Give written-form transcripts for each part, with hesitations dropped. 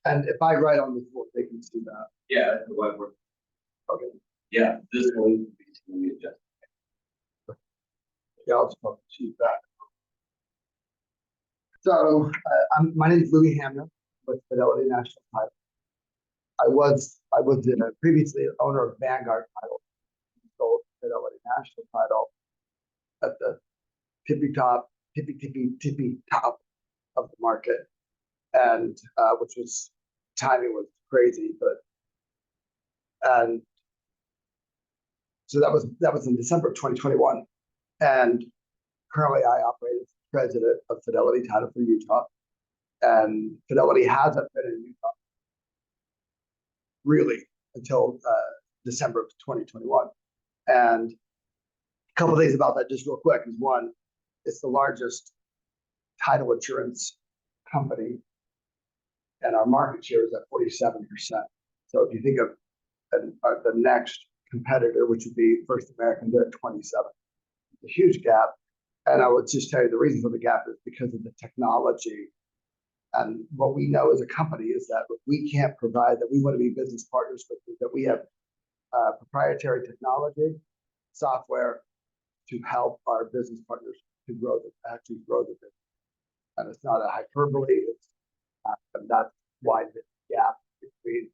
And if I write on the board, they can see that. Yeah, the web work. Okay. Yeah, this will be adjusted. Yeah, I'll just choose that. So my name is Louie Hamner with Fidelity National Title. I was previously owner of Vanguard Title, sold Fidelity National Title at the tippy top of the market, and which was timing was crazy, and so that was in December of 2021, and currently I operate as president of Fidelity Title for Utah, and Fidelity hasn't been in Utah really until December of 2021. And a couple of things about that just real quick is one, it's the largest title insurance company, and our market share is at 47%. So if you think of the next competitor, which would be First American, they're at 27. It's a huge gap. And I would just tell you the reason for the gap is because of the technology. And what we know as a company is that we can't provide, that we want to be business partners with, that we have proprietary technology, software to help our business partners to actually grow the business. And it's not a hyperbole, and that's why the gap between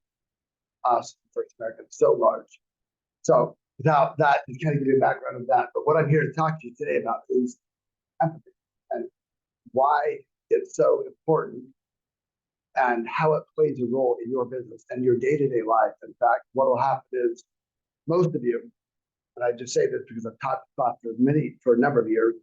us and First American is so large. So without that, to kind of give you a background of that, but what I'm here to talk to you today about is empathy and why it's so important and how it plays a role in your business and your day-to-day life. In fact, what will happen is most of you, and I just say this because I've taught this class for a number of years,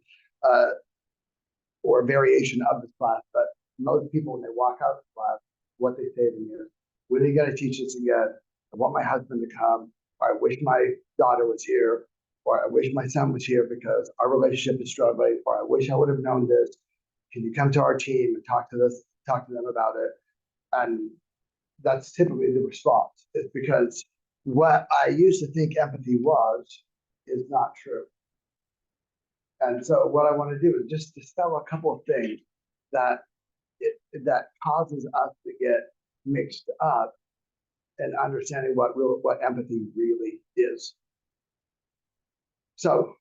or a variation of this class, but most people, when they walk out of the class, what they say to me is, when are you going to teach this again? I want my husband to come, or I wish my daughter was here, or I wish my son was here because our relationship is struggling, or I wish I would have known this. Can you come to our team and talk to them about it? And that's typically the response. It's because what I used to think empathy was is not true. And so what I want to do is just dispel a couple of things that causes us to get mixed up in understanding what empathy really is. So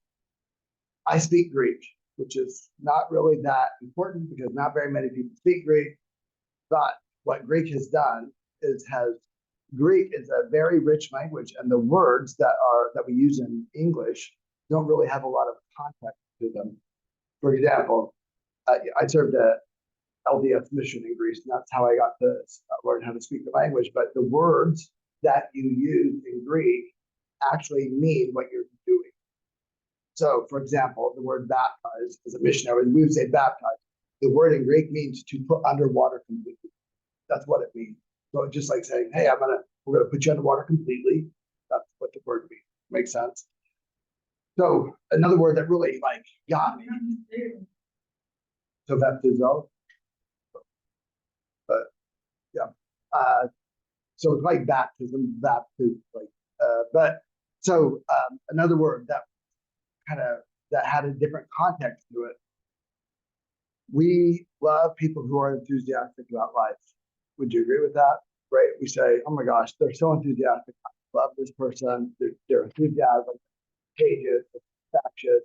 I speak Greek, which is not really that important because not very many people speak Greek. But what Greek has done is Greek is a very rich language, and the words that we use in English don't really have a lot of context to them. For example, I served a LDS mission in Greece, and that's how I got to learn how to speak the language. But the words that you use in Greek actually mean what you're doing. So, for example, the word baptize, as a missionary, we would say baptize. The word in Greek means to put underwater completely. That's what it means. So just like saying, hey, we're gonna put you underwater completely. That's what the word means. Makes sense? So another word that really got me. So baptizo. But yeah. So it's like baptism, but so another word that had a different context to it. We love people who are enthusiastic about life. Would you agree with that? Right? We say, oh my gosh, they're so enthusiastic. I love this person. Their enthusiasm, contagious, infectious.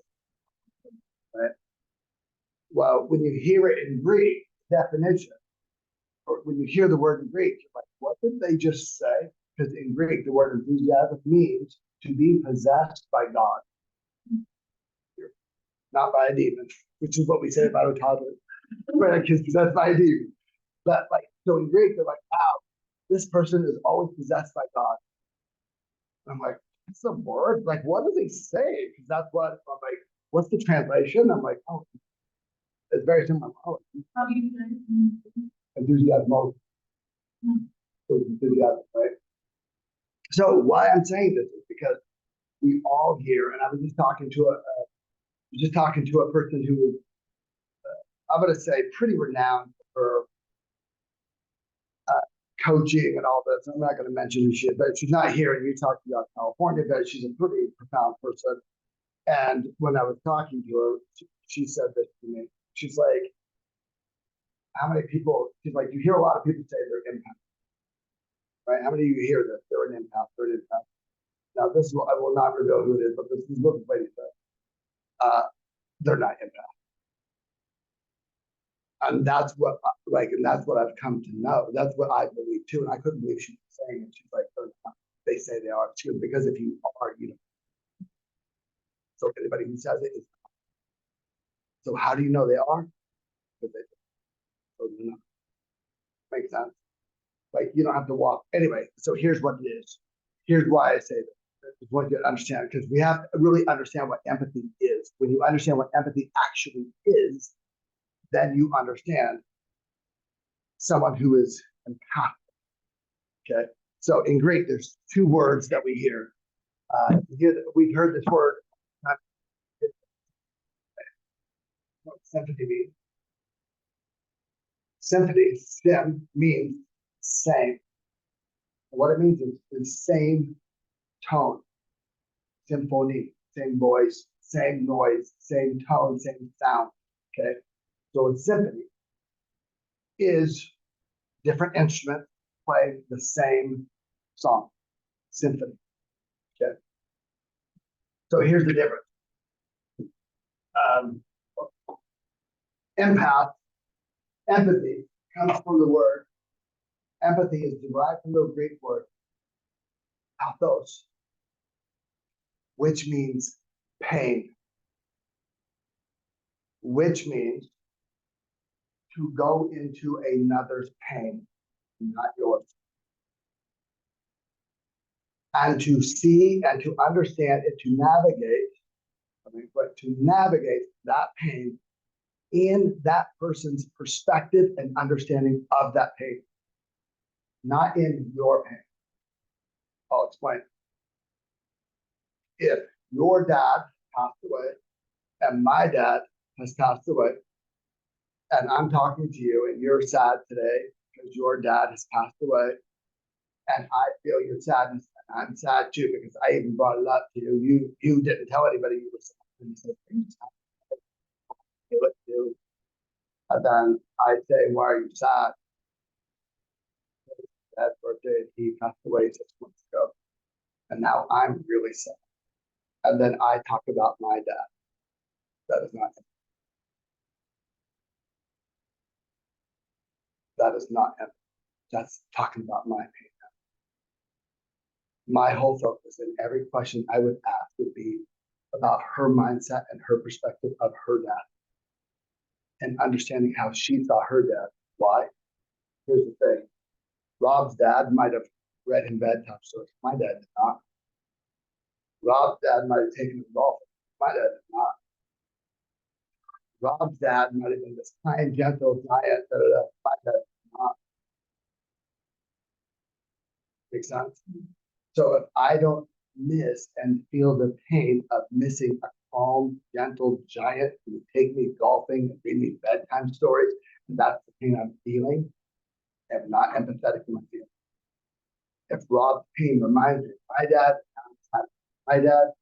Right? Well, when you hear it in Greek definition, or when you hear the word in Greek, you're like, what did they just say? Because in Greek, the word enthusiasm means to be possessed by God, not by a demon, which is what we say about a toddler. Right? Because possessed by a demon. But so in Greek, they're like, wow, this person is always possessed by God. And I'm like, what's the word? Like, what do they say? Because that's what I'm like, what's the translation? I'm like, oh, it's very similar. Oh, enthusiasm. Enthusiasm, right? So why I'm saying this is because we all hear, and I was just talking to a person who was, I'm going to say, pretty renowned for coaching and all this. I'm not going to mention who she is, but she's not here in Utah, she's out in California, but she's a pretty profound person. And when I was talking to her, she said this to me. She's like, how many people, she's like, you hear a lot of people say they're empath, right? How many of you hear that they're an empath, they're an empath? Now, this is, I will not reveal who it is, but this is what the lady said. They're not empath. And that's what, and that's what I've come to know. That's what I believe too. And I couldn't believe she was saying it. She's like, they say they are. She goes, because if you are, you know. So anybody who says it is not. So how do you know they are? Because they so they're not. Makes sense. Like you don't have to walk. Anyway, so here's what it is. Here's why I say that. I want you to understand, because we have to really understand what empathy is. When you understand what empathy actually is, then you understand someone who is empathic. Okay, so in Greek, there's two words that we hear. We've heard this word. What sympathy means? Sympathy, sim, means same. What it means is the same tone, symphony, same voice, same noise, same tone, same sound. Okay, so a symphony is different instruments playing the same song, symphony. Okay, so here's the difference. Empath, empathy comes from the word. Empathy is derived from the Greek word pathos, which means pain, which means to go into another's pain, not yours. And to see and to understand and to navigate, but to navigate that pain in that person's perspective and understanding of that pain, not in your pain. I'll explain. If your dad passed away and my dad has passed away, and I'm talking to you and you're sad today because your dad has passed away, and I feel your sadness, and I'm sad too because I even brought it up to you. You didn't tell anybody you were sad. And you said, feel it too. And then I say, why are you sad? Dad's birthday, he passed away 6 months ago. And now I'm really sad. And then I talk about my dad. That is not him. That is not him. That's talking about my pain. My whole focus in every question I would ask would be about her mindset and her perspective of her dad and understanding how she saw her dad. Why? Here's the thing. Rob's dad might have read him bedtime stories. My dad did not. Rob's dad might have taken him golfing. My dad did not. Rob's dad might have been this kind, gentle giant. My dad did not. Make sense? So if I don't miss and feel the pain of missing a calm, gentle giant who would take me golfing and read me bedtime stories, and that's the pain I'm feeling, I'm not empathetic to my feelings. If Rob's pain reminds me of my dad,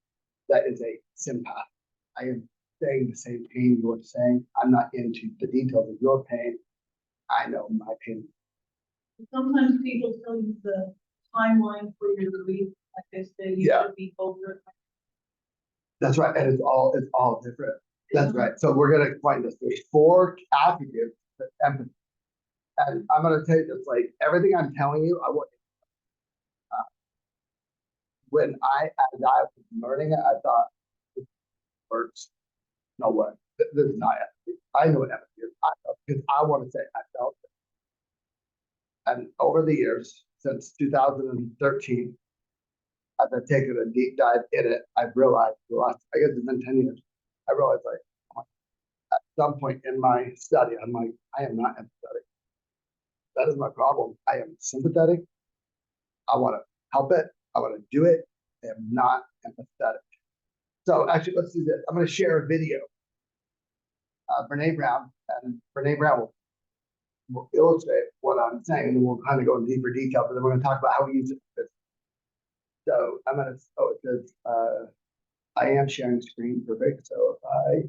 that is a sympath. I am saying the same pain you're saying. I'm not into the details of your pain. I know my pain. Sometimes people tell you the timeline for your relief, like they say you should be over. That's right, and it's all different. That's right. So we're gonna find this. There's 4 attributes that empathy. And I'm gonna tell you this, like everything I'm telling you, I want. When as I was learning it, I thought this works. No way. This is not empathy. I know what empathy is. Because I want to say I felt it. And over the years, since 2013, as I've taken a deep dive in it, I've realized the last, I guess it's been 10 years, I realized like at some point in my study, I'm like, I am not empathetic. That is my problem. I am sympathetic. I want to help it. I want to do it. I am not empathetic. So actually, let's do this. I'm going to share a video. Brene Brown, and Brene Brown will will illustrate what I'm saying, and then we'll kind of go in deeper detail, but then we're gonna talk about how we use it. So I'm gonna, oh, it says, I am sharing screen, perfect. So if I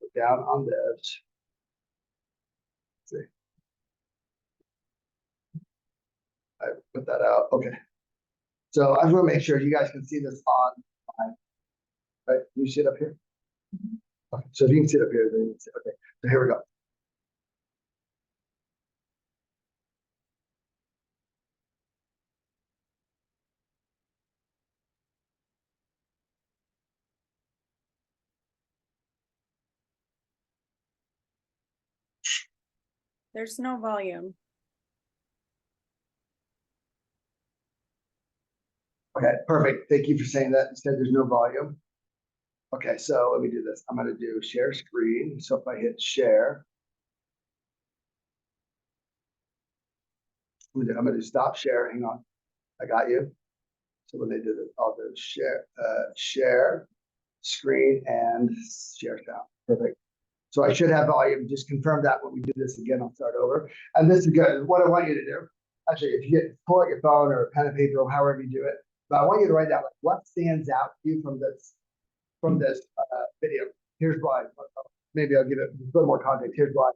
go down on this, let's see, I put that out, okay. So I just wanna make sure you guys can see this on, right? Can you see it up here? Okay, so if you can see it up here, then you can see, okay, so here we go. There's no volume. Okay, perfect. Thank you for saying that. Instead, there's no volume. Okay, so let me do this. I'm gonna do share screen. So if I hit share, I'm gonna do stop share. Hang on, I got you. So when they do this, I'll do share screen and share sound. Perfect. So I should have volume. Just confirm that when we do this again. I'll start over. And this is good. What I want you to do, actually, if you pull out your phone or pen and paper or however you do it, but I want you to write down like what stands out to you from this video. Here's why. Maybe I'll give it a little more context. Here's why.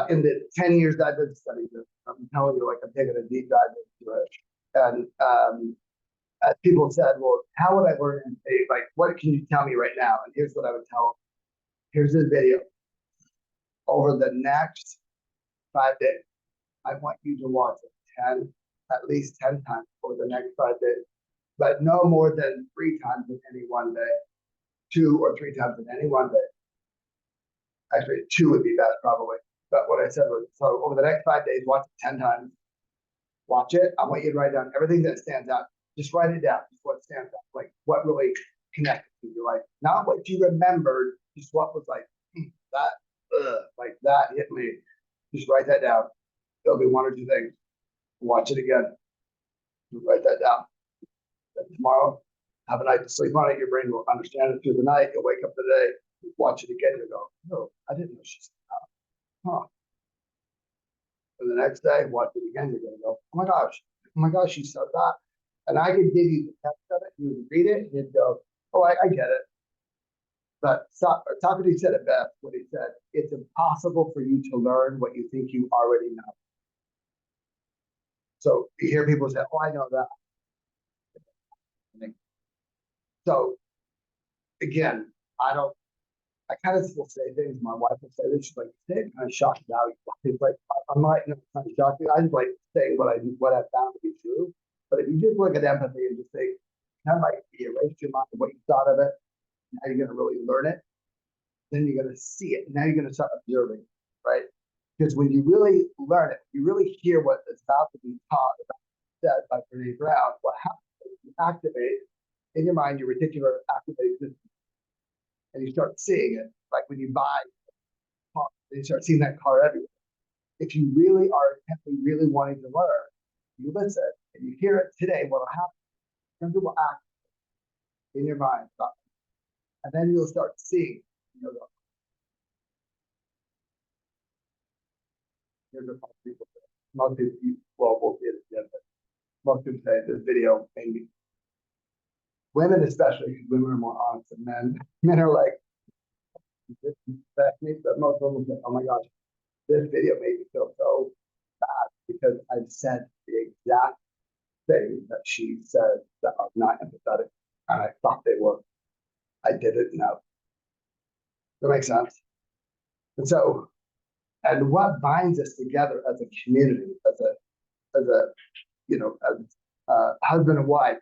In the 10 years that I've been studying this, I'm telling you, like I'm taking a deep dive into it. And as people said, well, how would I learn it? Like, what can you tell me right now? And here's what I would tell them. Here's this video. Over the next 5 days, I want you to watch it at least 10 times over the next 5 days, but no more than 3 times in any one day, 2 or 3 times in any one day. Actually, 2 would be best probably. But what I said was, so over the next 5 days, watch it 10 times. Watch it. I want you to write down everything that stands out. Just write it down. Just what stands out. Like what really connected to you. Like not what you remembered, just what was like like that hit me. Just write that down. There'll be 1 or 2 things. Watch it again. Write that down. Then tomorrow, have a night to sleep on it. Your brain will understand it through the night. You'll wake up today, watch it again. You'll go, no, I didn't know she said that. Huh. And the next day, watch it again. You're gonna go, oh my gosh, she said that. And I could give you the text of it. You would read it, and you'd go, oh, I get it. But Socrates said it best when he said, it's impossible for you to learn what you think you already know. So you hear people say, oh, I know that. So again, I kind of will say things. My wife will say this. She's like, say it kind of shock value. It's like, I'm not kind of shocking. I just like saying what I found to be true. But if you just look at empathy and just think, kind of like erase your mind of what you thought of it, now you're going to really learn it. Then you're going to see it. Now you're going to start observing, right? Because when you really learn it, you really hear what is about to be taught, said by Brene Brown, what happens is you activate in your mind your reticular activating system. And you start seeing it, like when you buy a car, you start seeing that car everywhere. If you really are intently really wanting to learn, you listen and you hear it today, what'll happen? Something will act in your mind. And then you'll start seeing, here's what most people, well, we'll see it again, but most people say this video made me, women especially, because women are more honest than men. Men are like, this affects me, but most women say, oh my gosh, this video made me feel so bad because I've said the exact things that she said that are not empathetic, and I thought they were. I didn't know. That makes sense. And so, and what binds us together as a community, as husband and wife,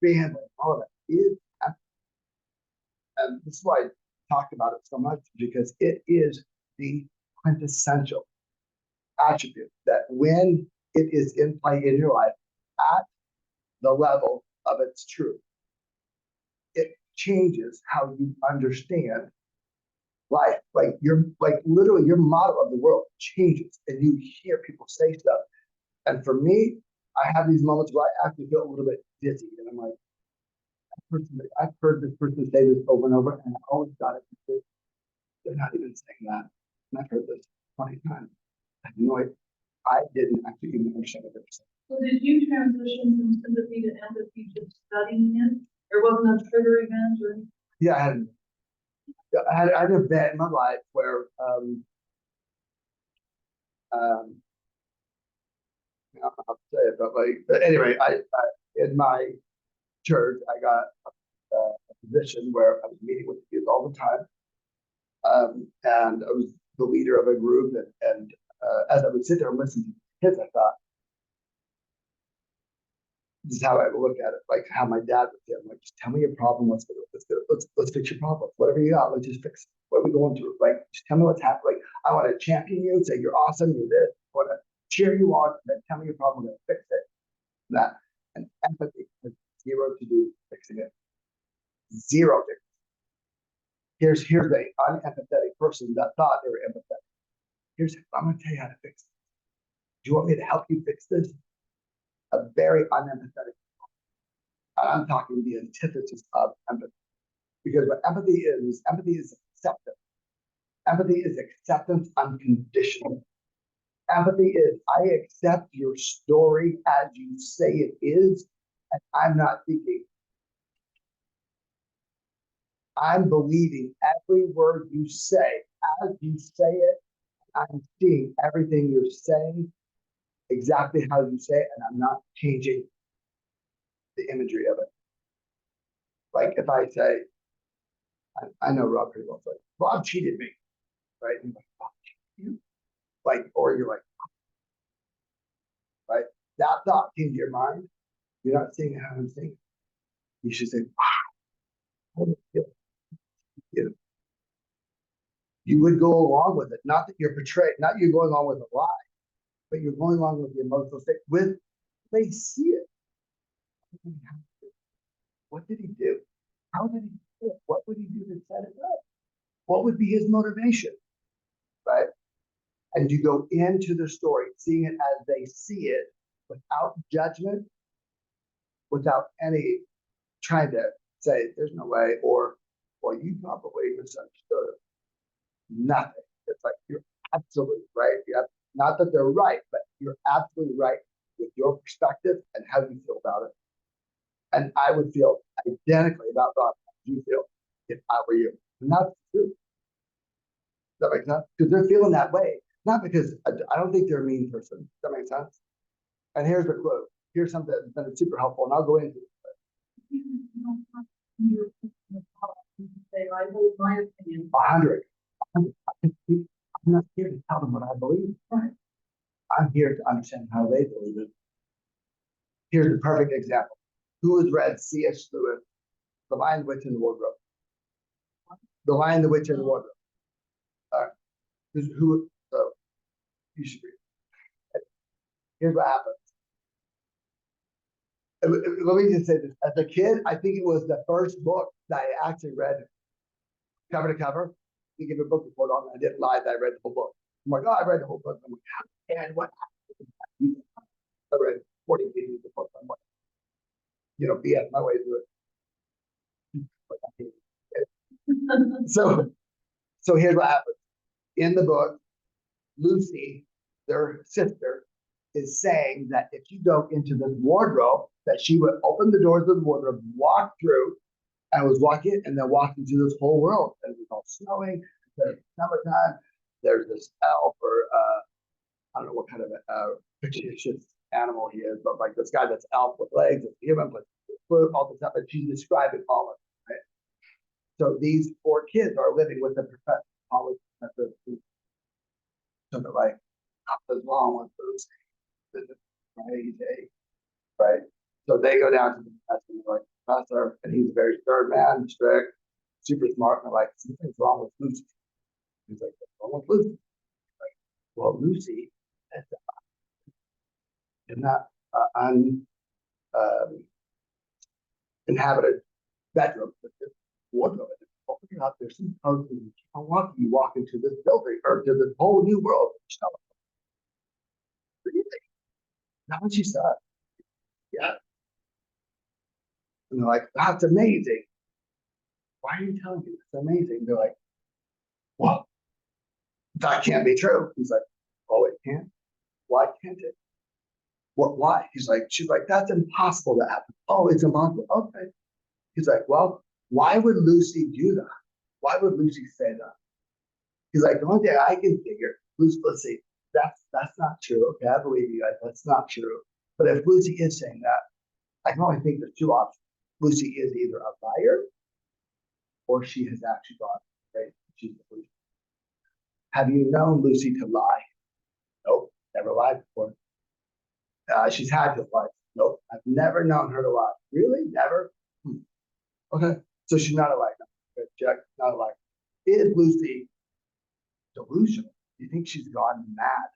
family, all of that is empathy. And this is why I talk about it so much, because it is the quintessential attribute that when it is in play in your life at the level of its truth, it changes how you understand life. Like literally your model of the world changes, and you hear people say stuff. And for me, I have these moments where I actually feel a little bit dizzy, and I'm like, I've heard this person say this over and over, and I always got it. They're not even saying that. And I've heard this. 20 times. I had no idea. I didn't actually even understand what they were saying. So did you transition from sympathy to empathy just studying it? There wasn't a trigger event or anything? Yeah, I had an event in my life where I don't know how to say it, but anyway, I in my church I got a position where I was meeting with kids all the time, and I was the leader of a group, and as I would sit there and listen to kids, I thought, this is how I would look at it, like how my dad would say, I'm like, just tell me your problem, let's fix your problem, whatever you got, let's just fix it. What are we going through? Like, just tell me what's happening. Like, I want to champion you, say you're awesome, you're this, I want to cheer you on, and then tell me your problem, we're gonna fix it. That and empathy has zero to do with fixing it. Zero. Here's the unempathetic person that thought they were empathetic. I'm gonna tell you how to fix it. Do you want me to help you fix this? A very unempathetic. I'm talking the antithesis of empathy. Because what empathy is acceptance. Empathy is acceptance unconditional. Empathy is, I accept your story as you say it is, and I'm not thinking. I'm believing every word you say as you say it. I'm seeing everything you're saying exactly how you say it, and I'm not changing the imagery of it. Like if I say, I know Rob pretty well, like, Rob cheated me, right? And like, Rob cheated you? Like, or you're like, right? That thought came to your mind. You're not saying how I'm saying. You should say, how do you feel? You would go along with it. Not that you're portrayed, not you're going along with a lie, but you're going along with the emotional state. With they see it. What did he do? How did he do it? What would he do to set it up? What would be his motivation? Right? And you go into the story, seeing it as they see it, without judgment, without any trying to say there's no way, or well, you probably misunderstood it. Nothing. It's like you're absolutely right. Not that they're right, but you're absolutely right with your perspective and how you feel about it. And I would feel identically about that as you feel if I were you. And that's true. Does that make sense? Because they're feeling that way. Not because I don't think they're a mean person. Does that make sense? And here's the clue. Here's something that's been super helpful, and I'll go into it. Say, I hold my opinion. 100. I'm not here to tell them what I believe. Right. I'm here to understand how they believe it. Here's a perfect example. Who has read C.S. Lewis, The Lion, the Witch, and the Wardrobe? The Lion, the Witch, and the Wardrobe. So you should read it. Here's what happens. Let me just say this. As a kid, I think it was the first book that I actually read cover to cover. You give a book report on it. I didn't lie that I read the whole book. I'm like, oh, I read the whole book. I'm like, and what happened? I read 40 pages of the book. I'm like, BS my way through it. So here's what happens. In the book, Lucy, their sister, is saying that if you go into this wardrobe, that she would open the doors of the wardrobe, walk through, and was walking, and then walk into this whole world. And it was all snowing, there's summertime, there's this elf, or I don't know what kind of fictitious animal he is, but like this guy that's elf with legs, and human with foot, all this stuff, and she's describing all of it. Right? So these 4 kids are living with the professor, college professor. So they're like, something's wrong with those. This is crazy, right? So they go down to the professor, and they're like, professor, and he's a very stern man, strict, super smart, and they're like, something's wrong with Lucy. He's like, what's wrong with Lucy? Like, well, Lucy is in that uninhabited bedroom with this wardrobe. Opening up, there's some codes, and you walk into this building or to this whole new world. Really? Not what she said. Yeah. And they're like, that's amazing. Why are you telling me it's amazing? They're like, well, that can't be true. He's like, oh, it can't? Why can't it? What, why? She's like, that's impossible to happen. Oh, it's impossible. Okay. He's like, well, why would Lucy do that? Why would Lucy say that? He's like, the only thing I can figure, let's see, that's not true. Okay, I believe you guys, that's not true. But if Lucy is saying that, I can only think there's two options. Lucy is either a liar or she has actually gone crazy. She's delusional. Have you known Lucy to lie? Nope, never lied before. She's had to lie. Nope, I've never known her to lie. Really? Never? Okay, so she's not a liar. Okay, check, not a liar. Is Lucy delusional? Do you think she's gone mad?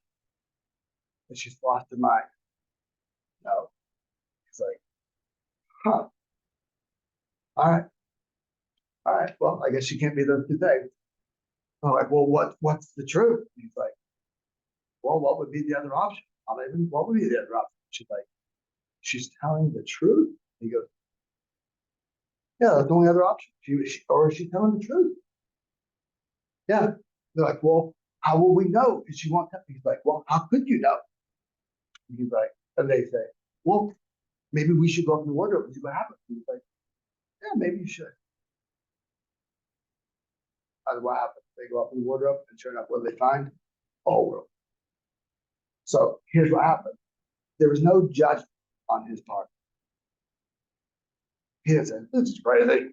That she's lost her mind? No. He's like, huh. All right, well, I guess she can't be those two things. I'm like, well, what's the truth? He's like, well, what would be the other option? What would be the other option? She's like, she's telling the truth. He goes, yeah, that's the only other option. Or is she telling the truth? Yeah. They're like, well, how will we know if she won't tell? He's like, well, how could you know? He's like, and they say, well, maybe we should go up in the wardrobe and see what happens. He's like, yeah, maybe you should. And what happens? They go up in the wardrobe and sure enough, what do they find? All world. So here's what happened. There was no judgment on his part. He didn't say, this is crazy.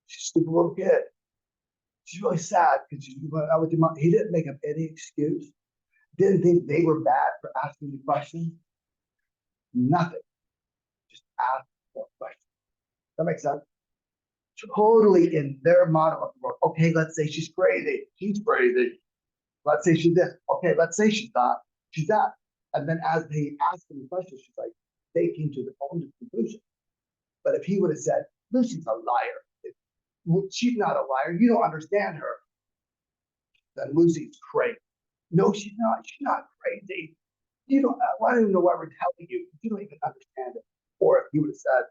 She's a stupid little kid. She's really sad because she went out with your mom. He didn't make up any excuse. Didn't think they were bad for asking the questions. Nothing. Just ask more questions. That makes sense? Totally in their model of the world. Okay, let's say she's crazy. She's crazy. Let's say she's this. Okay, let's say she's not. She's that. And then as they ask him the question, she's like, they came to their own conclusion. But if he would have said, Lucy's a liar. She's not a liar. You don't understand her. Then Lucy's crazy. No, she's not. She's not crazy. You don't. I don't even know why we're telling you. You don't even understand it. Or if he would have said,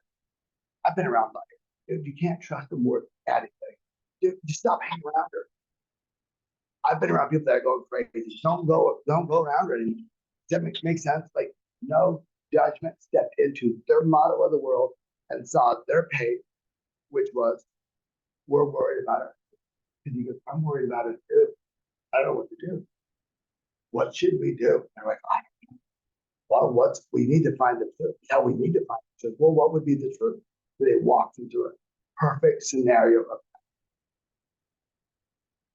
I've been around liars. Dude, you can't trust them worth anything. Dude, just stop hanging around her. I've been around people that are going crazy. Don't go around her anymore. Does that make sense? Like, no judgment. Stepped into their model of the world and saw their pain, which was, we're worried about her. And he goes, I'm worried about it too. I don't know what to do. What should we do? And they're like, I don't know. Well, we need to find the truth. Yeah, we need to find the truth. Well, what would be the truth? So they walked into a perfect scenario of that.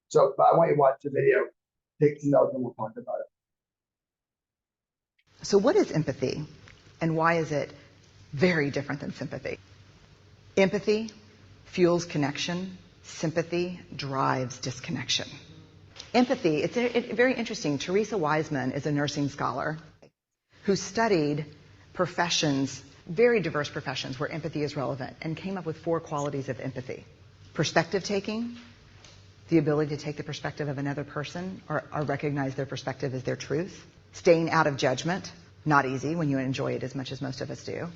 So I want you to watch the video, take some notes, and we'll talk about it. So what is empathy, and why is it very different than sympathy? Empathy fuels connection. Sympathy drives disconnection. Empathy, it's very interesting. Teresa Wiseman is a nursing scholar who studied professions, very diverse professions where empathy is relevant, and came up with 4 qualities of empathy. Perspective taking, the ability to take the perspective of another person or recognize their perspective as their truth. Staying out of judgment, not easy when you enjoy it as much as most of us do.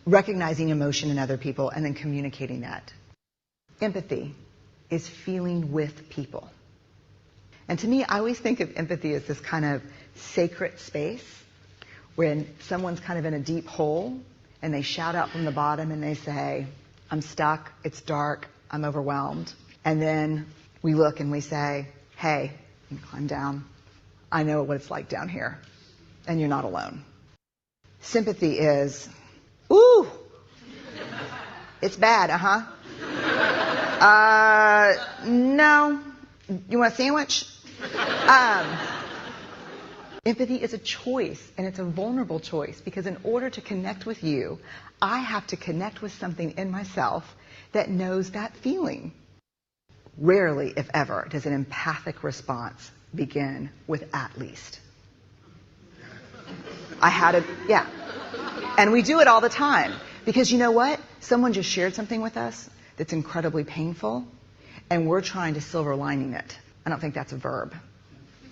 Recognizing emotion in other people and then communicating that. Empathy is feeling with people. And to me, I always think of empathy as this kind of sacred space when someone's kind of in a deep hole and they shout out from the bottom and they say, I'm stuck, it's dark, I'm overwhelmed. And then we look and we say, hey, you can climb down. I know what it's like down here, and you're not alone. Sympathy is, ooh, it's bad, no. You want a sandwich? Empathy is a choice, and it's a vulnerable choice, because in order to connect with you, I have to connect with something in myself that knows that feeling. Rarely, if ever, does an empathic response begin with at least. Yeah. And we do it all the time. Because you know what? Someone just shared something with us that's incredibly painful, and we're trying to silver lining it. I don't think that's a verb,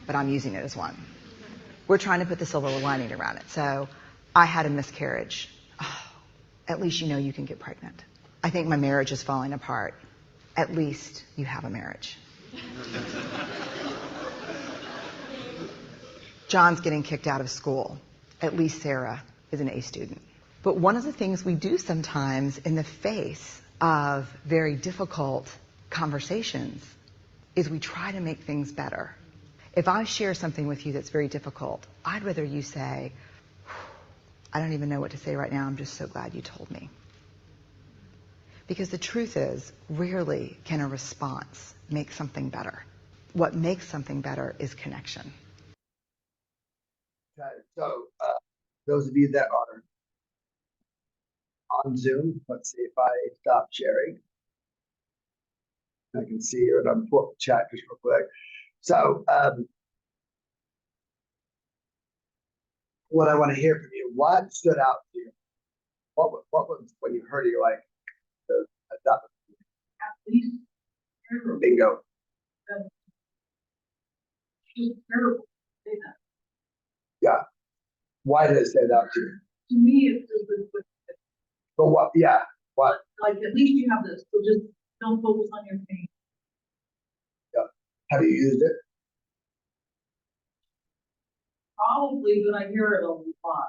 but I'm using it as one. We're trying to put the silver lining around it. So, I had a miscarriage. Oh, at least you know you can get pregnant. I think my marriage is falling apart. At least you have a marriage. John's getting kicked out of school. At least Sarah is an A student. But one of the things we do sometimes in the face of very difficult conversations is we try to make things better. If I share something with you that's very difficult, I'd rather you say, I don't even know what to say right now. I'm just so glad you told me. Because the truth is, rarely can a response make something better. What makes something better is connection. Okay, so those of you that are on Zoom, let's see if I stop sharing. I can see you, and I'm pull up the chat just real quick. So what I want to hear from you, what stood out to you? What was when you heard it, you're like, that was At least terrible. bingo. She's terrible. Say that. Yeah. Why did it stand out to you? To me, it's just a But what, yeah, what? like, at least you have this, so just don't focus on your pain. Have you used it? Probably, but I hear it a lot.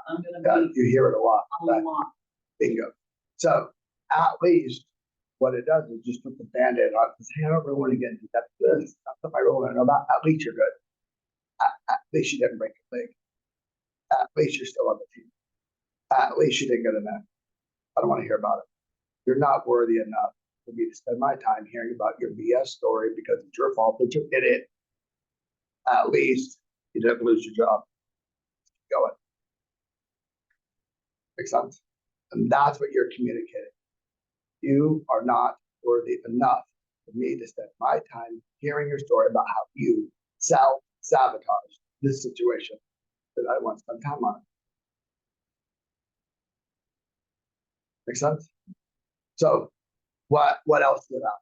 I'm Yeah, gonna be you hear it a lot. a Right? lot. Bingo. So at least what it does is just put the band-aid on. Hey, I don't really want to get into that. This not something I really want to know about. At least you're good. At least you didn't break a leg. At least you're still on the team. At least you didn't get enough. I don't want to hear about it. You're not worthy enough for me to spend my time hearing about your BS story because it's your fault that you did it. At least you didn't lose your job. Keep going. Makes sense? And that's what you're communicating. You are not worthy enough for me to spend my time hearing your story about how you self-sabotage this situation that I want to spend time on. Make sense? So what else stood out?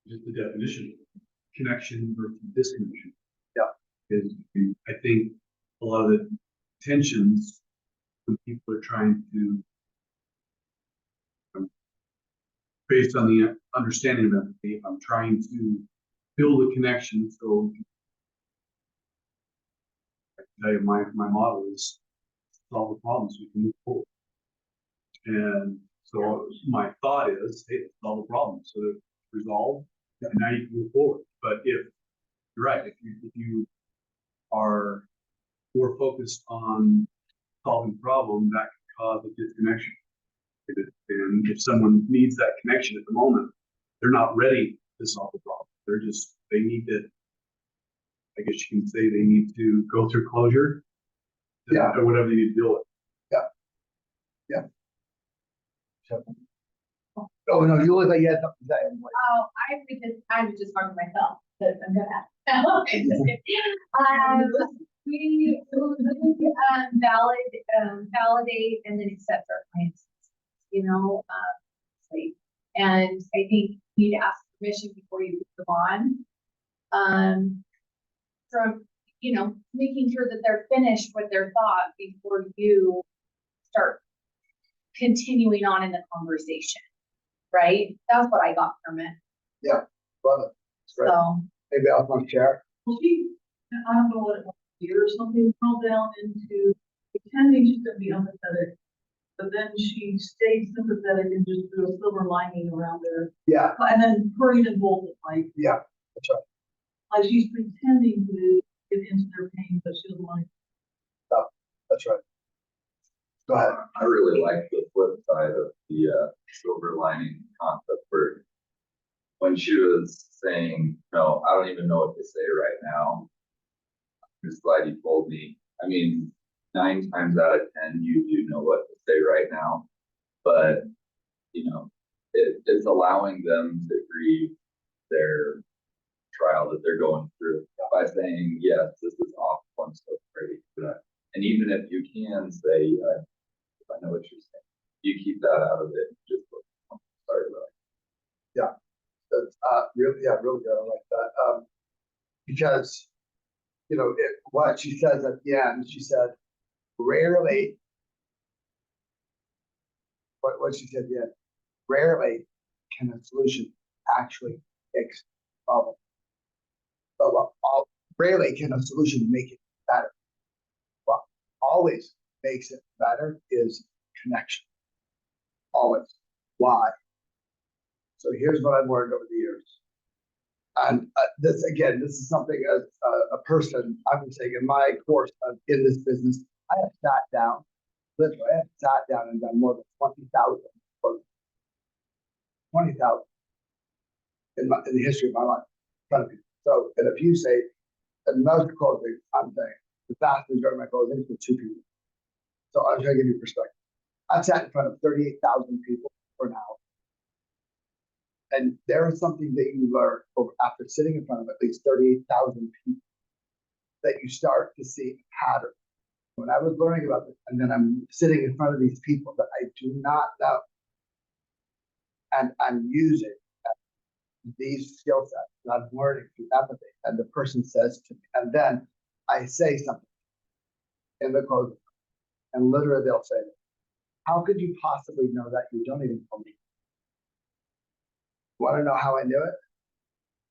Just the definition, connection versus disconnection. Yeah. Because I think a lot of the tensions when people are trying to, based on the understanding of empathy, I'm trying to build a connection. So I can tell you my model is solve the problems, we can move forward. And so my thought is, hey, let's solve the problem. So that resolve, and now you can move forward. But if you're right, if you are more focused on solving the problem, that can cause a disconnection. And if someone needs that connection at the moment, they're not ready to solve the problem. They need to, I guess you can say, they need to go through closure. Yeah. Or whatever they need to deal with. Oh no, you look like you had something to say. I'm like, Oh, I was just talking to myself, but I'm gonna. We validate and then accept our clients, and I think you need to ask permission before you move on. From, making sure that they're finished with their thought before you start continuing on in the conversation. Right? That's what I got from it. yeah, love it. It's great. So Maybe I want to share. Well, I don't know what it was, year or something, fell down into pretending she's gonna be empathetic, but then she stayed sympathetic and just threw a silver lining around her, Yeah, and then hurried and bolted, like that's right. she's pretending to get into their pain, but she doesn't want to. That's right. Go ahead. I really like the flip side of the silver lining concept where when she was saying, no, I don't even know what to say right now. I'm just glad you told me. I mean, 9 times out of 10, you do know what to say right now, but it's allowing them to grieve their trial that they're going through by saying, yes, this is awful, I'm so afraid for that. And even if you can say, if I know what you're saying, you keep that out of it. Just sorry about it. Yeah, that's really good. I like that. Because what she says at the end, she said, rarely. What she said at the end, rarely can a solution actually fix the problem. But rarely can a solution make it better. What always makes it better is connection. Always. Why? So here's what I've learned over the years. And this is something as a person, I would say in my course in this business, I have sat down, literally, I have sat down and done more than 20,000 closings. 20,000 in the history of my life. So, and if you say, and most closings, I'm saying the vast majority of my closings were 2 people. So I'm trying to give you perspective. I've sat in front of 38,000 people for an hour. And there is something that you learn after sitting in front of at least 38,000 people that you start to see a pattern. When I was learning about this, and then I'm sitting in front of these people that I do not know, and I'm using these skill sets that I'm learning through empathy, and the person says to me, and then I say something in the closing, and literally they'll say, "How could you possibly know that? You don't even know me." Want to know how I knew it?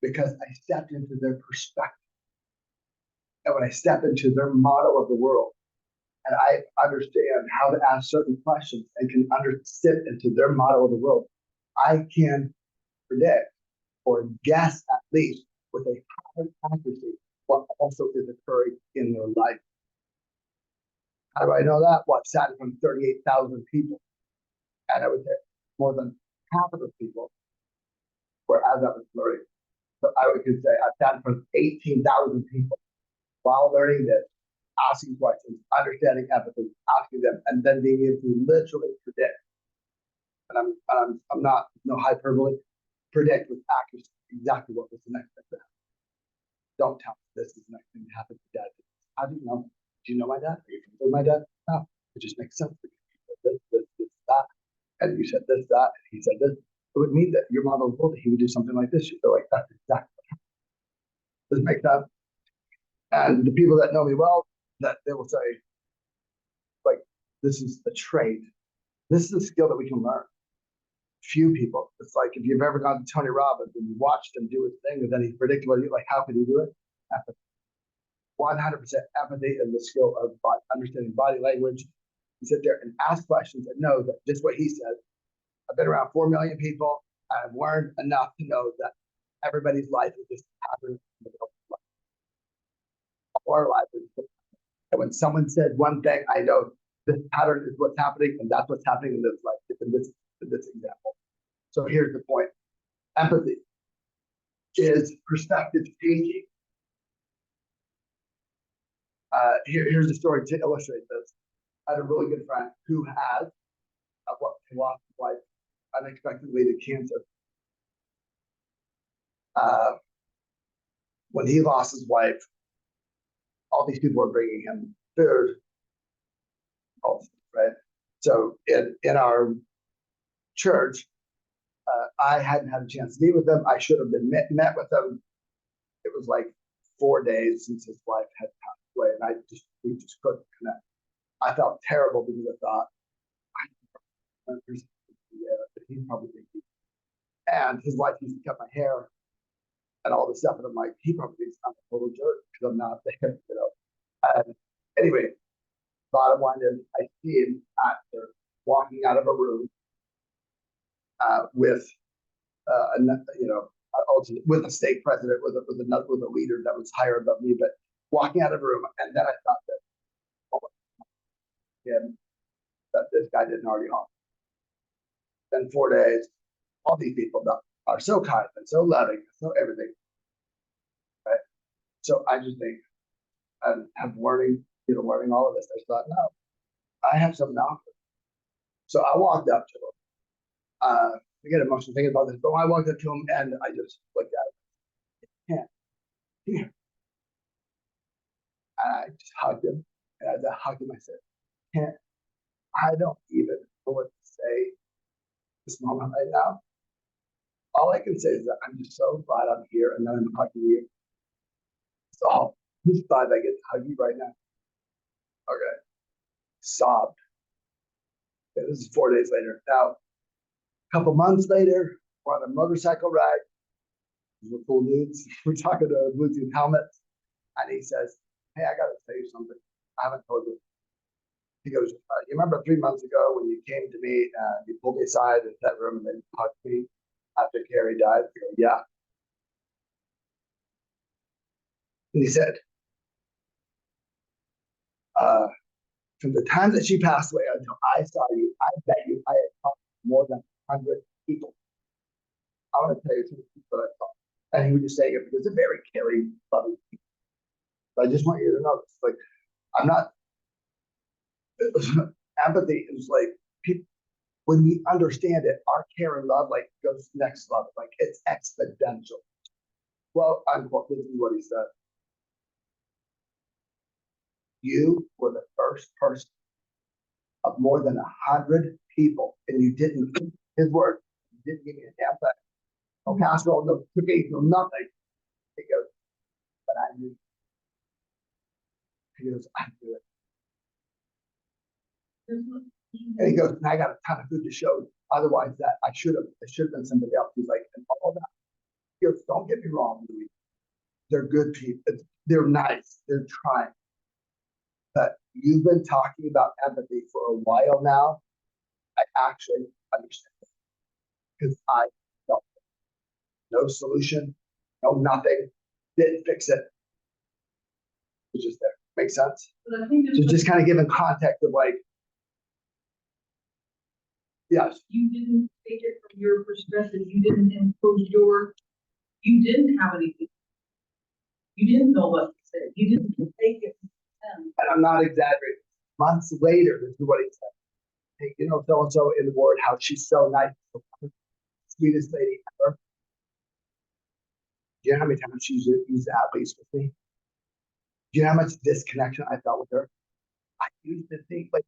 Because I stepped into their perspective. And when I step into their model of the world, and I understand how to ask certain questions and can sit into their model of the world, I can predict or guess at least with a high accuracy what also is occurring in their life. How do I know that? Well, I've sat in front of 38,000 people, and I would say more than half of the people were as I was learning. So I could say I've sat in front of 18,000 people while learning this, asking questions, understanding empathy, asking them, and then being able to literally predict. And I'm not, no hyperbole, predict with accuracy exactly what was the next thing to happen. Don't tell me this is the next thing to happen to Dad. How do you know? Do you know my dad? Are you familiar with my dad? No, it just makes sense. This, that. And you said this, that, and he said this. It would mean that your model of world, he would do something like this. You feel like that's exactly what happened. Does it make sense? And the people that know me well, that they will say, like, this is a trait. This is a skill that we can learn. Few people. It's like if you've ever gone to Tony Robbins and you watched him do his thing, and then he predicted what he like. How could he do it? Empathy. 100% empathy and the skill of understanding body language. You sit there and ask questions and know that just what he said. I've been around 4 million people. I've learned enough to know that everybody's life is just a pattern. Our life is just, and when someone said one thing, I know this pattern is what's happening, and that's what's happening in this life, in this example. So here's the point. Empathy is perspective taking. Here's a story to illustrate this. I had a really good friend who had lost his wife unexpectedly to cancer. When he lost his wife, all these people were bringing him food, right? So in our church, I hadn't had a chance to meet with them. I should have been met with them. It was like 4 days since his wife had passed away, and we just couldn't connect. I felt terrible because I thought, but he's probably thinking. And his wife used to cut my hair and all this stuff, and I'm like, he probably thinks I'm a total jerk because I'm not there, you know. And anyway, bottom line is, I see him after walking out of a room with, with a stake president, with a leader that was higher above me, but walking out of a room, and then I thought that, that this guy didn't already offer. Then 4 days, all these people are so kind and so loving, so everything. Right? So I just think, and I'm learning all of this. I thought, no, I have something to offer. So I walked up to him. I get emotional thinking about this, but when I walked up to him and I just looked at him, here. And I just hugged him. And as I hugged him, I said, I don't even know what to say this moment right now. All I can say is that I'm just so glad I'm here and then I'm hugging you. So I'm just glad I get to hug you right now. Okay. Sobbed. Okay, this is 4 days later. Now, a couple months later, we're on a motorcycle ride. we're cool dudes. We're talking to Bluetooth helmets, and he says, "Hey, I got to tell you something. I haven't told you." He goes, "You remember 3 months ago when you came to me and you pulled me aside in that room and then hugged me after Carrie died?" I go, "Yeah." And he said, "From the time that she passed away until I saw you, I bet you I had talked to more than 100 people. I want to tell you some people that I talked." And he would just say it because they're very caring, loving people. But I just want you to know this. Like, I'm not, empathy is like, people, when we understand it, our care and love like goes next level. Like, it's exponential. Well, unquote, this is what he said. "You were the first person of more than 100 people, and you didn't," his word, "you didn't give me a damn thing. No casserole, no cookies, no nothing." He goes, "But I knew." He goes, "I knew it." And he goes, "And I got a ton of food to show you. Otherwise, that I should have been somebody else." He's like, "And all that." He goes, "Don't get me wrong, Louie. They're good people. They're nice. They're trying. But you've been talking about empathy for a while now. I actually understand it because I felt it. No solution, no nothing. Didn't fix it. It's just there. Makes sense? But I think So it's just kind of giving context of like, yes, you didn't take it from your perspective, you didn't impose you didn't have anything. You didn't know what to say, you didn't take it from them. and I'm not exaggerating. Months later, this is what he said. "Hey, you know so and so in the ward, how she's so nice, sweetest lady ever. Do you know how many times she's used athletes with me? Do you know how much disconnection I felt with her? I used to think like,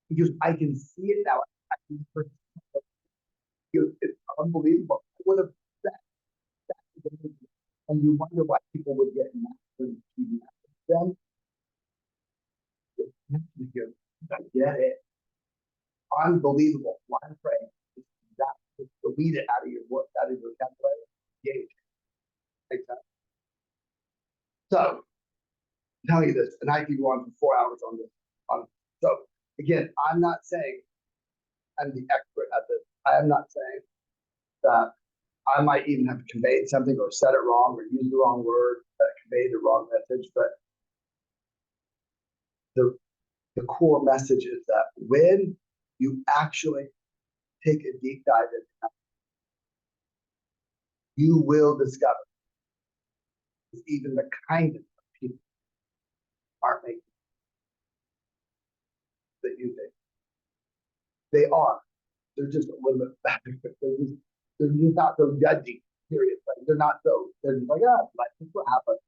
because I can see it now. I can it's unbelievable. I would have that, and you wonder why people would get mad when you do that. Then you I get it. Unbelievable. One phrase. That just delete it out of your work, out of your vocabulary. Engage. Makes sense. So tell you this, and I could go on for 4 hours on this. So again, I'm not saying I'm the expert at this. I am not saying that I might even have conveyed something or said it wrong or used the wrong word, conveyed the wrong message, but the core message is that when you actually take a deep dive into that, you will discover even the kindest of people aren't making that you think. They are. They're just a little bit better. They're just not so judgy, period. Like, they're just like, ah, life is what happens.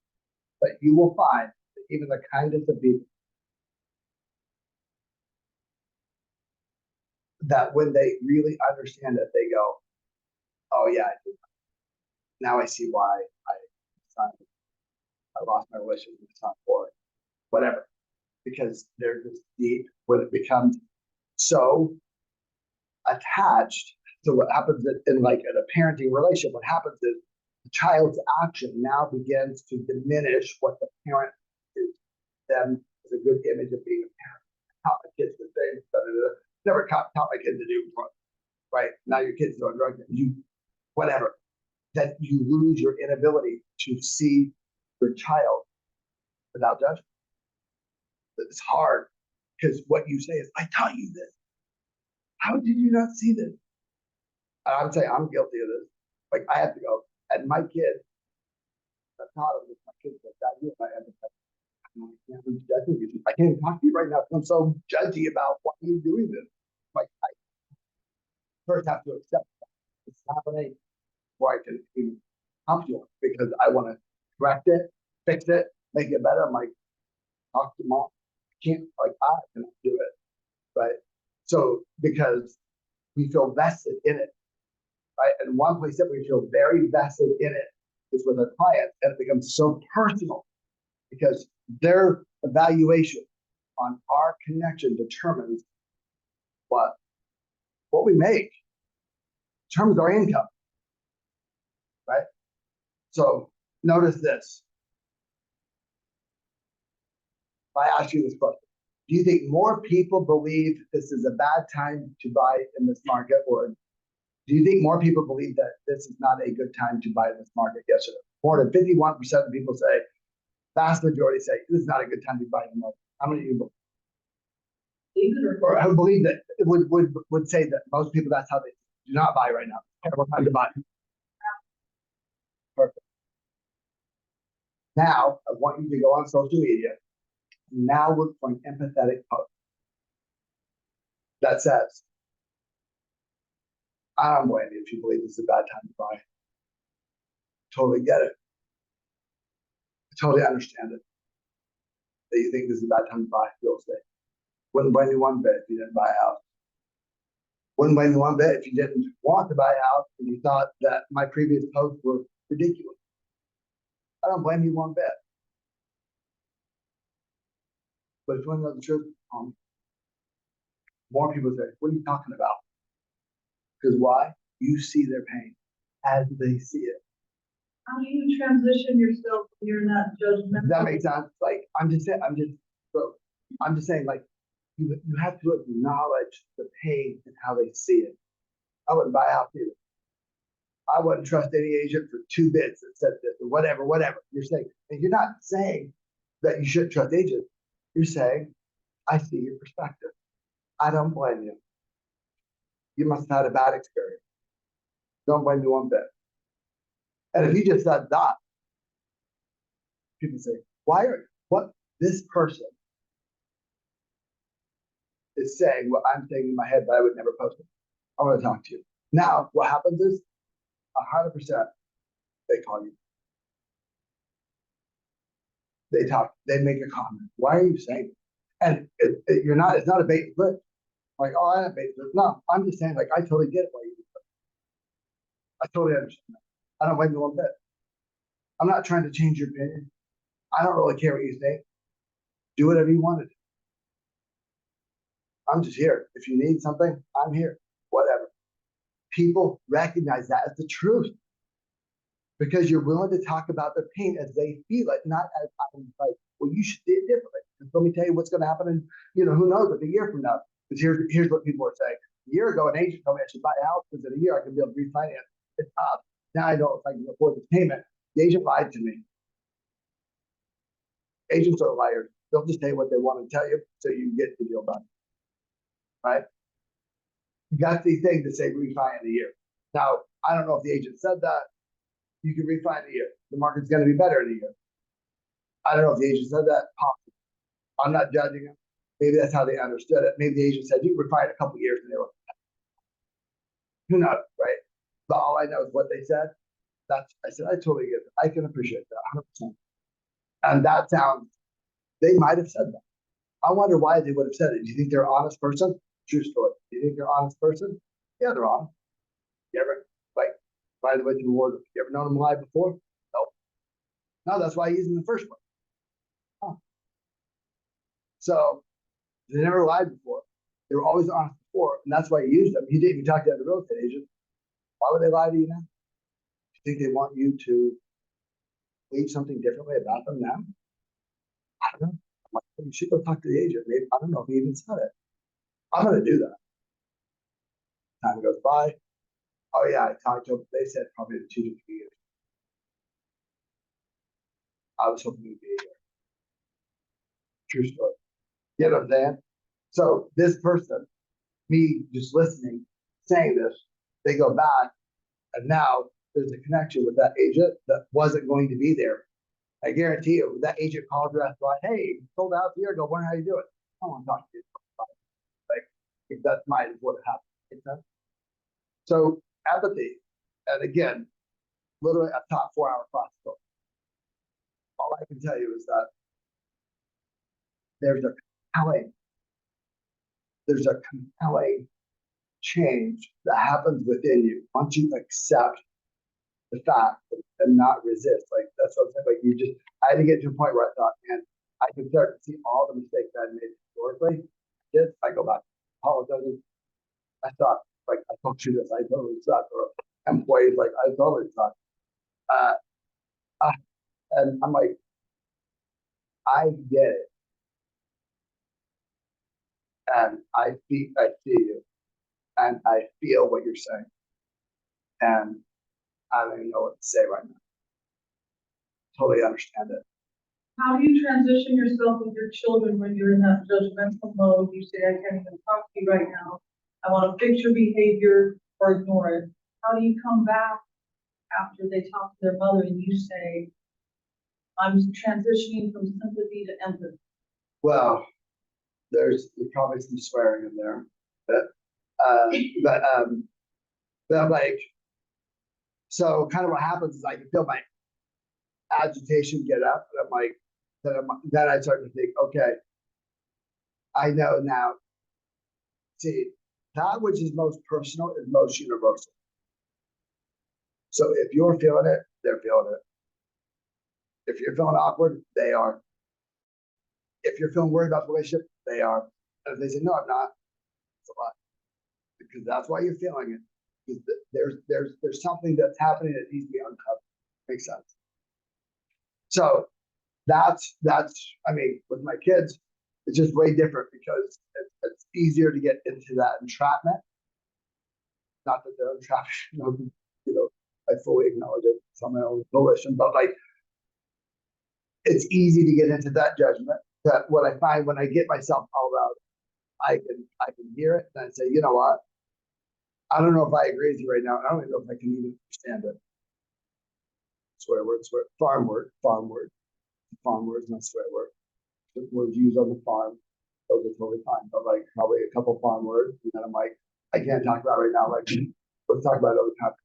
But you will find that even the kindest of people, that when they really understand it, they go, "Oh yeah, now I see why I lost my relationship with the top or whatever." Because they're just deep when it becomes so attached to what happens in like in a parenting relationship. What happens is the child's action now begins to diminish what the parent is them as a good image of being a parent. Taught my kids to say, never taught my kids to do drugs, right? Now your kids doing drugs, you whatever. That you lose your inability to see your child without judgment. It's hard because what you say is, "I taught you this. How did you not see this?" And I'm saying I'm guilty of this. Like I have to go, and my kids, I taught them this. My kids like that. You know, I have to I can't even talk to you right now because I'm so judgy about why you're doing this. Like I first have to accept that. It's happening where I can even help you because I want to correct it, fix it, make it better. I'm like, talk to mom. I can't like I cannot do it. Right. So because we feel vested in it. Right. And one place that we feel very vested in it is with our clients, and it becomes so personal because their evaluation on our connection determines what we make, determines our income. Right. So notice this. If I ask you this question, do you think more people believe this is a bad time to buy in this market, or do you think more people believe that this is not a good time to buy in this market? Yes or no? More than 51% of people say, vast majority say, this is not a good time to buy in the market. How many of you or who believe that would say that most people, that's how they do not buy right now? Terrible time to buy. Perfect. Now, I want you to go on social media. Now look for an empathetic post that says, I don't blame you if you believe this is a bad time to buy. Totally get it. I totally understand it. That you think this is a bad time to buy real estate. Wouldn't blame you one bit if you didn't buy a house. Wouldn't blame you one bit if you didn't want to buy a house and you thought that my previous posts were ridiculous. I don't blame you one bit. But if you want to know the truth, more people say, what are you talking about? Because why? You see their pain as they see it. How do you transition yourself when you're not judgmental? Does that make sense? Like, I'm just saying, like, you have to acknowledge the pain and how they see it. I wouldn't buy a house either. I wouldn't trust any agent for 2 bits that said this or whatever. You're saying, and you're not saying that you shouldn't trust agents. You're saying, I see your perspective. I don't blame you. You must have had a bad experience. Don't blame me one bit. And if you just said that, people say, what this person is saying what I'm saying in my head, but I would never post it. I want to talk to you. Now, what happens is 100% they call you. They talk, they make a comment. Why are you saying it? And it's not a bait and switch. Like, oh, I have bait and switch. No, I'm just saying, like, I totally get it why you do it. I totally understand that. I don't blame you one bit. I'm not trying to change your opinion. I don't really care what you think. Do whatever you want to do. I'm just here. If you need something, I'm here. Whatever. People recognize that as the truth because you're willing to talk about their pain as they feel it, not as I'm like, well, you should see it differently. And let me tell you what's going to happen. And who knows, like a year from now. Because here's what people are saying. A year ago, an agent told me I should buy a house because in a year I can be able to refinance. It's up. Now I know if I can afford the payment. The agent lied to me. Agents are liars. They'll just tell you what they want to tell you so you can get the deal done. Right? You got the thing to say refi in a year. Now, I don't know if the agent said that. You can refi in a year. The market's going to be better in a year. I don't know if the agent said that. Possibly. I'm not judging them. Maybe that's how they understood it. Maybe the agent said you can refi in a couple of years and they were. Who knows, right? But all I know is what they said. I said, I totally get it. I can appreciate that 100%. And that sounds, they might have said that. I wonder why they would have said it. Do you think they're an honest person? True story. Do you think they're an honest person? Yeah, they're honest. You ever, like, by the way, you ever known them lie before? No. No, that's why he's in the first one. Huh. So, they never lied before. They were always honest before, and that's why he used them. He didn't even talk to the real estate agent. Why would they lie to you now? Do you think they want you to believe something differently about them now? I don't know. I'm like, you should go talk to the agent. Maybe I don't know if he even said it. I'm gonna do that. Time goes by. Oh yeah, I talked to them. They said probably 2 to 3 years. I was hoping to be here. True story. You know what I'm saying? So this person, me just listening, saying this, they go back, and now there's a connection with that agent that wasn't going to be there. I guarantee you, that agent called her after, like, hey, sold out a year ago. Wonder how you do it. I want to talk to you. Like, if that's what happened. Make sense? So empathy, and again, literally a top 4-hour class. All I can tell you is that there's a compelling change that happens within you once you accept the fact and not resist. Like, that's what I'm saying. Like, I had to get to a point where I thought, man, I can start to see all the mistakes I made historically. I go back, apologizing. I thought, like, I told you this, I totally suck. Or employees, like, I totally suck. And I'm like, I get it. And I see you. And I feel what you're saying. And I don't even know what to say right now. Totally understand it. How do you transition yourself with your children when you're in that judgmental mode? You say, I can't even talk to you right now. I want to fix your behavior or ignore it. How do you come back after they talk to their mother and you say, I'm transitioning from sympathy to empathy? Well, there's probably some swearing in there, but like, so kind of what happens is I can feel my agitation get up, and I'm like, then I start to think, okay, I know now. See, that which is most personal is most universal. So if you're feeling it, they're feeling it. If you're feeling awkward, they are. If you're feeling worried about the relationship, they are. And if they say, no, I'm not, it's a lie. Because that's why you're feeling it. Because there's something that's happening that needs to be uncovered. Makes sense. So that's I mean, with my kids, it's just way different because it's easier to get into that entrapment. Not that they're entrapped, I fully acknowledge it. It's on my own volition, but like, it's easy to get into that judgment. That what I find when I get myself all out, I can hear it and I say, you know what? I don't know if I agree with you right now. I don't even know if I can even understand it. Swear word, farm word, not swear word. The words used on the farm, those are totally fine. But like probably a couple farm words, and then I'm like, I can't talk about it right now. Like, let's talk about it other time.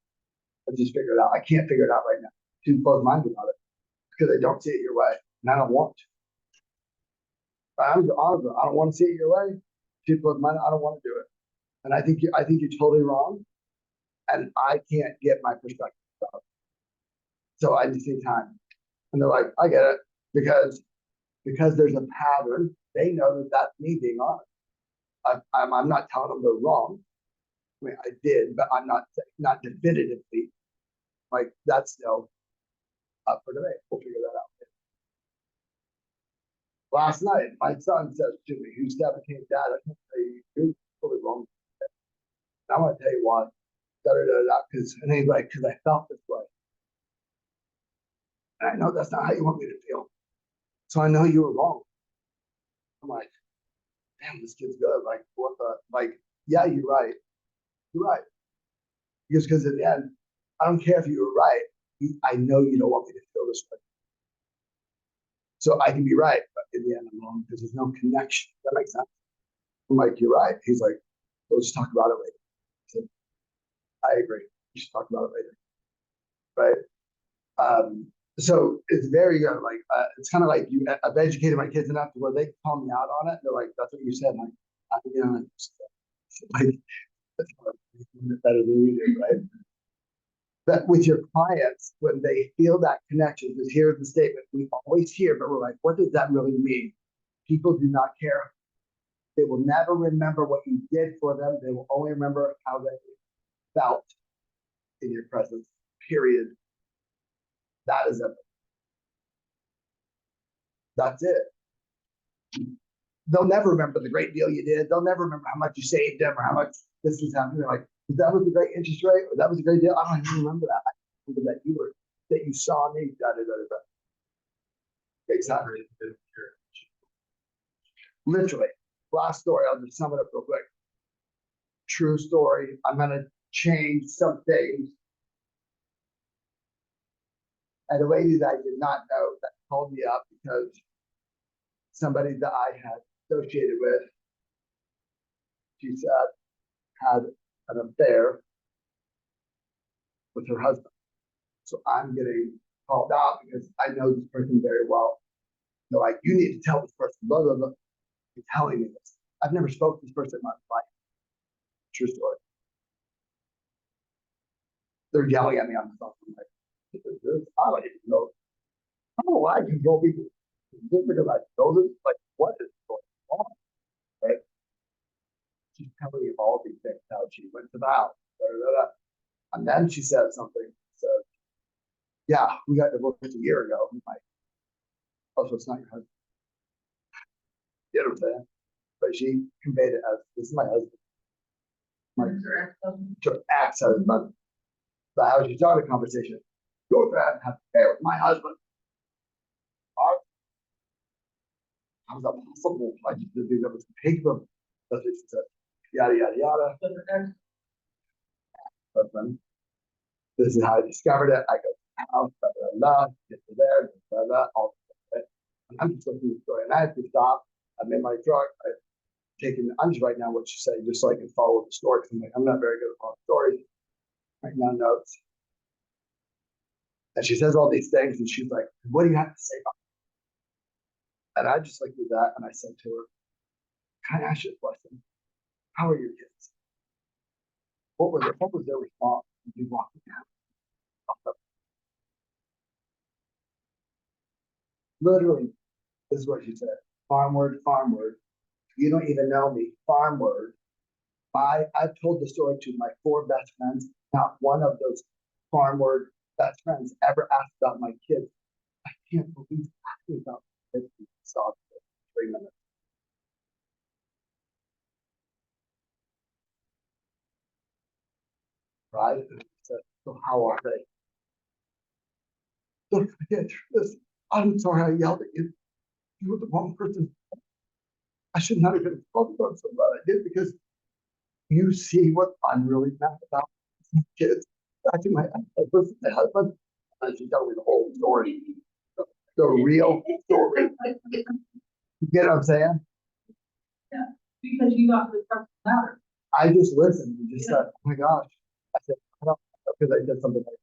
Let's just figure it out. I can't figure it out right now. Too close-minded about it because I don't see it your way, and I don't want to. I'm honest. I don't want to see it your way. Too close-minded. I don't want to do it. And I think you're totally wrong, and I can't get my perspective out. So I just need time. And they're like, I get it, because there's a pattern. They know that that's me being honest. I'm not telling them they're wrong. I mean, I did, but I'm not definitively. Like, that's still up for debate. We'll figure that out. Last night, my son says to me, who's 17, Dad, I can tell you, you're totally wrong. And I'm going to tell you why. And he's like, because I felt this way. And I know that's not how you want me to feel. So I know you were wrong. I'm like, damn, this kid's good. Like, what the, like, yeah, you're right. You're right. Because in the end, I don't care if you were right. I know you don't want me to feel this way. So I can be right, but in the end, I'm wrong because there's no connection. That makes sense. I'm like, you're right. He's like, we'll just talk about it later. I said, I agree. We should talk about it later. Right. So it's very good. Like, it's kind of like I've educated my kids enough to where they call me out on it. They're like, that's what you said. I'm like, like, that's better than you do, right? But with your clients, when they feel that connection, because here's the statement we always hear, but we're like, what does that really mean? People do not care. They will never remember what you did for them. They will only remember how they felt in your presence, period. That is it. That's it. They'll never remember the great deal you did. They'll never remember how much you saved them or how much this was happening. They're like, that was a great interest rate, or that was a great deal. I don't even remember that. I remember that you saw me. Da, da, da, da. Exactly. Literally. Last story. I'll just sum it up real quick. True story. I'm gonna change some things. And a lady that I did not know that called me up because somebody that I had associated with, she said, had an affair with her husband. So I'm getting called out because I know this person very well. They're like, you need to tell this person, blah, blah, blah. You're telling me this. I've never spoken to this person in my life. True story. They're yelling at me on the phone. I'm like, I don't even know. I don't know why I control people. Just because I know them, like, what is going on? Right? She's telling me all these things, how she went to the house. Blah, blah, blah. And then she said something. So, yeah, we got divorced a year ago. I'm like, oh, so it's not your husband. You know what I'm saying? But she conveyed it as, this is my husband. My ex-husband. But how she started the conversation? Go to that and have an affair with my husband. How was that possible? I just didn't think that was the pig from. That's what she said. Yada, yada, yada. Husband. This is how I discovered it. I go to the house, blah, blah, blah, get to there, blah, blah, all that. And I'm just looking at the story. And I had to stop. I'm in my truck. I'm just writing down what she said, just so I can follow the story. I'm like, I'm not very good at following stories. Writing down notes. And she says all these things, and she's like, what do you have to say about it? And I just looked at that, and I said to her, can I ask you a question? How are your kids? What was their response when you walked down? Literally, this is what she said. Farm word, farm word. You don't even know me. Farm word. I've told the story to my 4 best friends. Not one of those farm word best friends ever asked about my kids. I can't believe asking about my kids. Saw it for 3 minutes. Right? And I said, so how are they? Don't forget this. I'm sorry I yelled at you. You were the wrong person. I should not have been talking about so bad. I did because you see what I'm really mad about. Kids. Actually, my husband, and she told me the whole story. The real story. You get what I'm saying? Because you got the truck louder. I just listened and just said, oh my gosh. I said, I don't know, because I did something like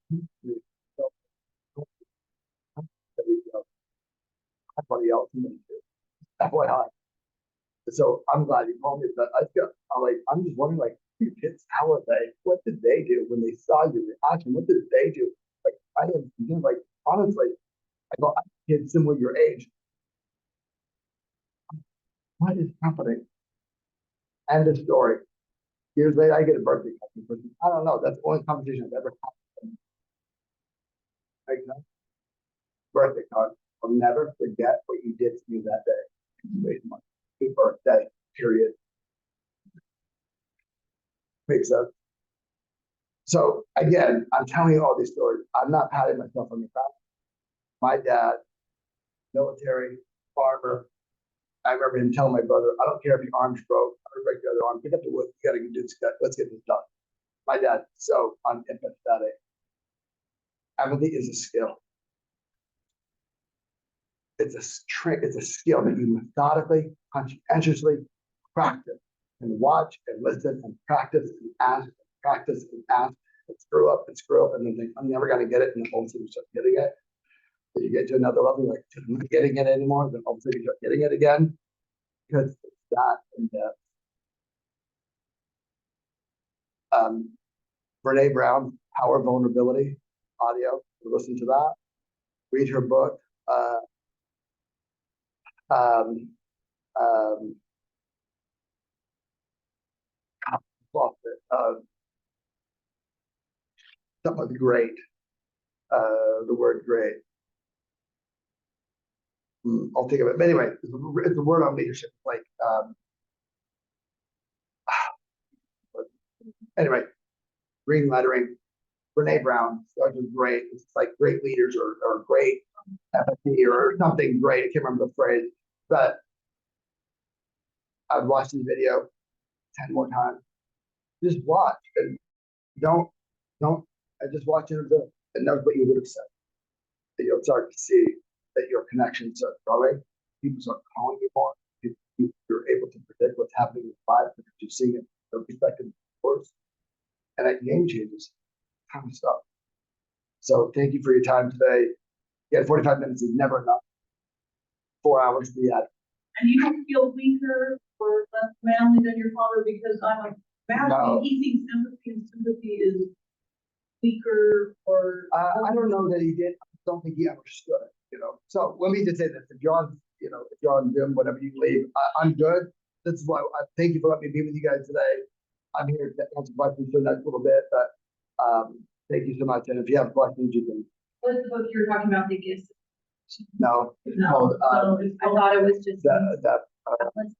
everybody else in them too. FYI. So I'm glad you called me, but I'm just wondering, like, your kids, how are they? What did they do when they saw your reaction? What did they do? Like, I am, like, honestly, I go, I have kids similar to your age. What is happening? End of story. Years later, I get a birthday card. I don't know. That's the only conversation I've ever had. Make sense? Birthday card. I'll never forget what you did to me that day. Wait a month. Happy birthday. Period. Makes sense. So again, I'm telling you all these stories. I'm not patting myself on the back. My dad, military, farmer. I remember him telling my brother, I don't care if your arm's broke, or break the other arm, pick up the wood, you gotta do this, let's get this done. My dad, so unempathetic. Empathy is a skill. It's a skill that you methodically, conscientiously practice and watch and listen and practice and ask and practice and ask and screw up, and then think, I'm never gonna get it, and then all of a sudden you start getting it. Then you get to another level, you're like, I'm not getting it anymore, then all of a sudden you start getting it again. Because it's that in depth. Brene Brown, Power Vulnerability, audio. Listen to that. Read her book. Lost it. Something like great. The word great. I'll think of it. But anyway, it's a word on leadership. Like, anyway, green lettering. Brene Brown, such a great. It's like great leaders or great empathy or something great. I can't remember the phrase, but I've watched this video 10 more times. Just watch and don't. I just watch it and know what you would have said. That you'll start to see that your connections are growing. People start calling you more. You're able to predict what's happening in your life because you're seeing it from perspective, of course. And that game changes kind of stuff. So thank you for your time today. Yeah, 45 minutes is never enough. 4 hours to be at. And you don't feel weaker or less manly than your father because I'm like, No. he thinks empathy and sympathy is weaker or. I don't know that he did. I don't think he understood it, you know. So let me just say this: if you're on Zoom, whatever you leave, I'm good. This is why I thank you for letting me be with you guys today. I'm here to answer questions for the next little bit, but thank you so much. And if you have questions, you can What's the book you were talking about, the gifts? No, it's No, called, no, it's I thought it was just. the, Atlas